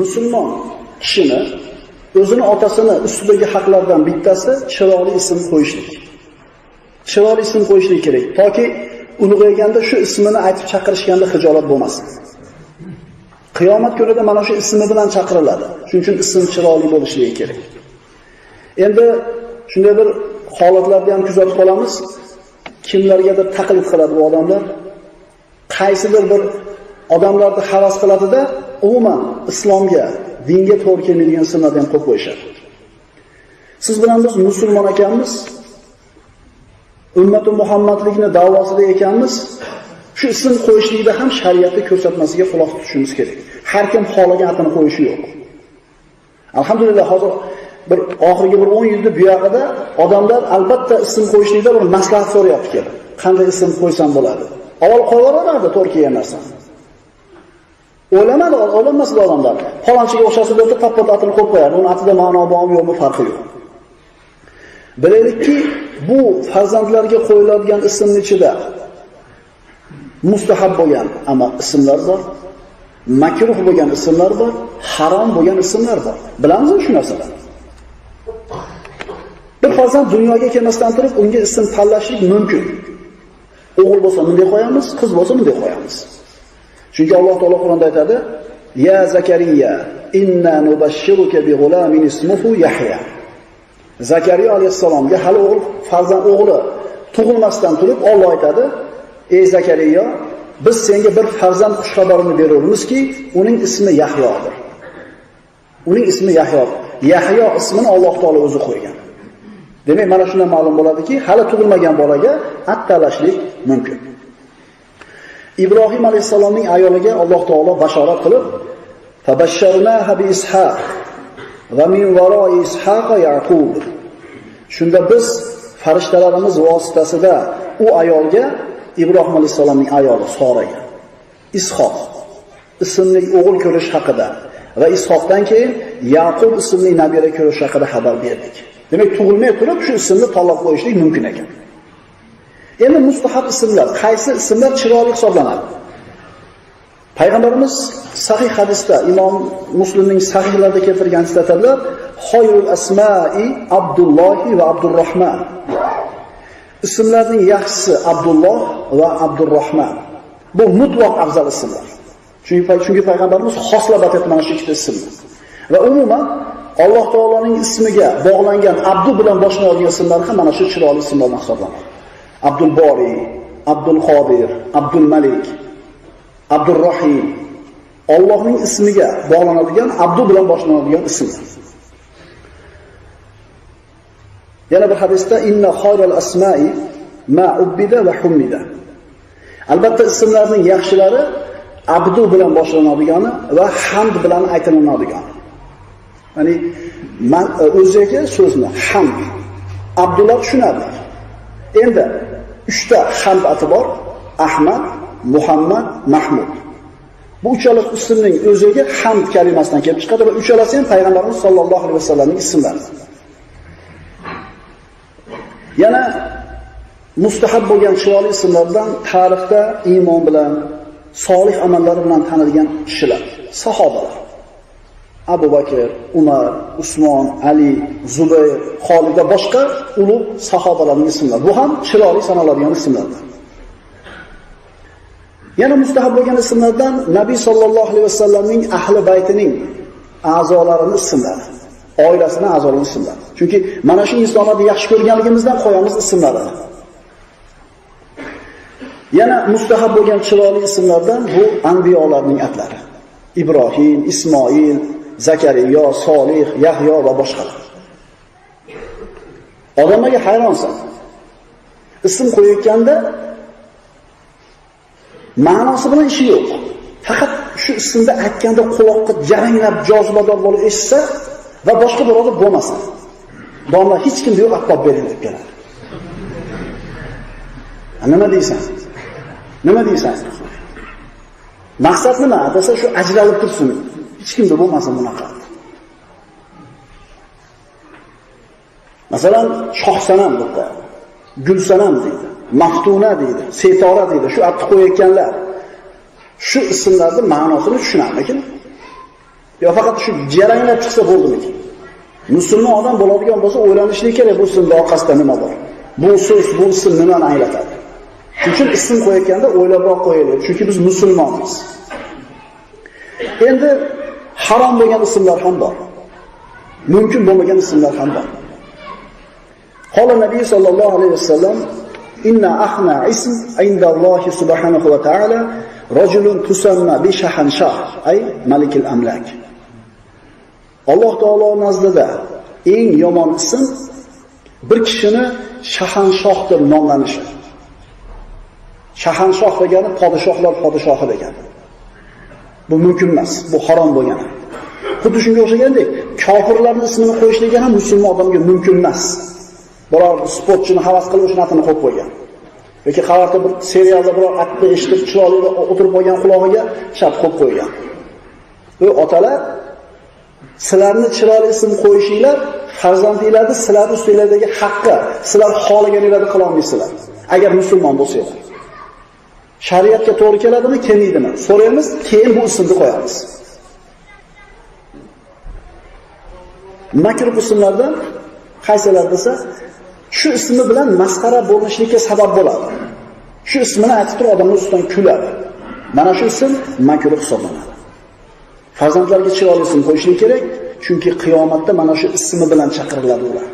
musulmon kishini o'zini otasini ustidagi haqlardan bittasi chiroyli ism qo'yishlik. Chiroyli ism qo'yishlik kerak, toki ulug'ayganda shu ismini aytib chaqirishganda xijolat bo'lmasin. Qiyomat kunida mana shu ismi bilan chaqiriladi. Shuning uchun ism chiroyli bo'lishligi kerak. Endi shunday bir holatlarni ham kuzatib qolamiz. Kimlargadir taqlid qiladi bu odamlar. Qaysidir bir odamlarni havas qiladida, umuman islomga, dinga to'g'ri kelmaydigan ismlarni ham qo'yib qo'yishadi. Siz bilan biz musulmon ekanmiz, ummati Muhammadlikni da'vosida ekanmiz. Shu ism qo'yishlikda ham shariatni ko'rsatmasiga quloq tutishimiz kerak. Har kim xohlagan atini qo'yishi yo'q. Alhamdulillah, hozir bir oxirgi bir 10 yilda bu yoqda odamlar albatta ism qo'yishlikda bir maslahat so'rayapti kerak. Qanday ism qo'ysam bo'ladi? Avval qo'yaveradi to'g'ri kelgan narsani. O'ylamasdi odamlar. Falonchiga o'xshasa bo'lsa tappat atini qo'yib qo'yadi. Uning atida ma'no bormi yo'qmi farqi yo'q. Bilaylikki, bu farzandlarga qo'yiladigan ismning ichida mustahab bo'lgan ama ismlar bor, makruh bo'lgan ismlar bor, harom bo'lgan ismlar bor. Bilamizmi shu narsalarni? Bir farzand dunyoga kelmasdan turib unga ism tanlashlik mumkin. O'g'il bo'lsa bunday qo'yamiz, qiz bo'lsa bunday qo'yamiz. Chunki Alloh taolo Qur'onda aytadi: "Ya Zakariya, inna nubashshiruka bi g'ulamin ismuhu Yahya." Zakariya alayhissalomga hali farzand o'g'li tug'ilmasdan turib Alloh aytadi: "Ey Zakariya, biz senga bir farzand xushxabarini beramizki, uning ismi Yahyodir." Uning ismi Yahyo. Yahyo ismini Alloh taolo o'zi qo'ygan. Demak, mana shundan ma'lum bo'ladiki, hali tug'ilmagan bolaga at tanlashlik mumkin. Ibrohim alayhissalomning ayoliga Alloh taolo bashorat qilib, "Tabashsharnaha bi Ishaq va min waroi Ishaq Yaqub." Shunda biz farishtalarimiz vositasida u ayolga, Ibrohim alayhissalomning ayoli Soraga Ishoq ismli o'g'il ko'rish haqida va Ishoqdan keyin Yaqub ismli nabira ko'rish haqida xabar berdik. Demak, tug'ilmay turib shu ismni tanlab qo'yishlik mumkin ekan. Endi mustahab ismlar, qaysi ismlar chiroyli hisoblanadi? Payg'ambarimiz sahih hadisda, Imom Muslimning sahihlarida keltirgan hadislar, "Xoyrul asma'i Abdulloh va Abdurrahman." Ismlarning yaxshisi Abdulloh va Abdurrahman. Bu mutlaq afzal ismlar. Chunki payg'ambarimiz xoslab aytgan mana shu ikkita ismni. Va umuman Alloh taoloning ismiga bog'langan Abdu bilan boshlanadigan ismlar ham mana shu chiroyli ismlardan hisoblanadi. Abdul Bori, Abdul Qodir, Abdul Malik, Abdul Rahim. Allohning ismiga bog'lanadigan Abdu bilan boshlanadigan ismlar. Yana bir hadisda inna khayral asma'i ma ubbida va humida. Albatta ismlarning yaxshilari Abdu bilan boshlanadigani va hamd bilan aytiladigani. Ya'ni o'ziga so'zni hamd, Abdullah tushunadi. Endi 3 ta hamd ati bor: Ahmad, Muhammad, Mahmud. Bu uchala ismning o'ziga hamd kalimasidan kelib chiqadi va uchalasi ham payg'ambarimiz sollallohu alayhi vasallamning ismlari. Yana mustahab bo'lgan chiroyli ismlardan tarixda iymon bilan, solih amallar bilan tanilgan kishilar, sahobalar. Abu Bakr, Umar, Usmon, Ali, Zubayr, Xolid va boshqa ulug' sahobalarning ismlari. Bu ham chiroyli sanaladigan ismlardir. Yana mustahab bo'lgan ismlardan Nabiy sollallohu alayhi vasallamning ahli baytining a'zolarining ismlari, oilasining a'zolarining ismlari. Chunki mana shu insonlarni yaxshi ko'rganligimizdan qo'yamiz ismlarini. Yana mustahab bo'lgan chiroyli ismlardan bu anbiyolarning atlari. Ibrohim, Ismoil, Zakariya, Solih, Yahyo va boshqalar. Odamlarga hayronsan. Ism qo'yayotganda ma'nosi bilan ishi yo'q. Faqat shu ismni aytganda quloqqa jaranglab, jozibador bo'lib eshitsa va boshqa birovga bo'lmasa. Domla hech kim yo'q, aqbob bering deb keladi. Nima deysan? Nima deysan? Maqsad nima? Desa shu ajralib tursin. Hech kimda bo'lmasin bunaqa. Masalan, Shohsanam deb, Gulsanam deydi, Maftuna deydi, Setora deydi. Shu atni qo'yayotganlar shu ismlarning ma'nosini tushunadi, lekin Yo faqat shu jaranglab chiqsa bo'ldimi? Musulmon odam bo'ladigan bo'lsa, o'ylanishligi kerak bu ismning orqasida nima bor. Bu so'z, bu ism nimani anglatadi? Shuning uchun ism qo'yayotganda o'ylabroq qo'yaylik, chunki biz musulmonmiz. Endi harom bo'lgan ismlar ham bor. Mumkin bo'lmagan ismlar ham bor. Qala Nabiy sallallohu alayhi vasallam: "Inna ahna ism indallohi subhanahu va ta'ala rajulun tusamma bi shahanshah, ay malikil amlak." Alloh taolo nazdida eng yomon ism bir kishini shahanshoh deb nomlanishi. Shahanshoh degani podshohlar podshohi degani. Bu mumkin emas, bu harom bo'lgani. Xuddi shunga o'xshagandek, kofirlarning ismini qo'yishligi ham musulmon odamga mumkin emas. Biror sportchini havas qilib o'sha natini qo'yib qo'ygan. yoki qavarda bir serialda biror atni eshitib chiroyli o'tirib qolgan qulog'iga shart qo'yib qo'ygan. Bu otalar sizlarni chiroyli ism qo'yishinglar farzandinglarni sizlar ustinglardagi haqqi, sizlar xohlaganinglarni qila olmaysizlar. Agar musulmon bo'lsanglar. Shariatga to'g'ri keladimi, kelmaydimi? So'raymiz, keyin bu ismni qo'yamiz. Makruh ismlardan qaysilar desa, shu ismi bilan masxara bo'lishlikka sabab bo'ladi. Shu ismini aytib turib odamlar ustidan kuladi. Mana shu ism makruh hisoblanadi. Farzandlarga chiroyli ism qo'yishlik kerak, chunki qiyomatda mana shu ismi bilan chaqiriladi ular.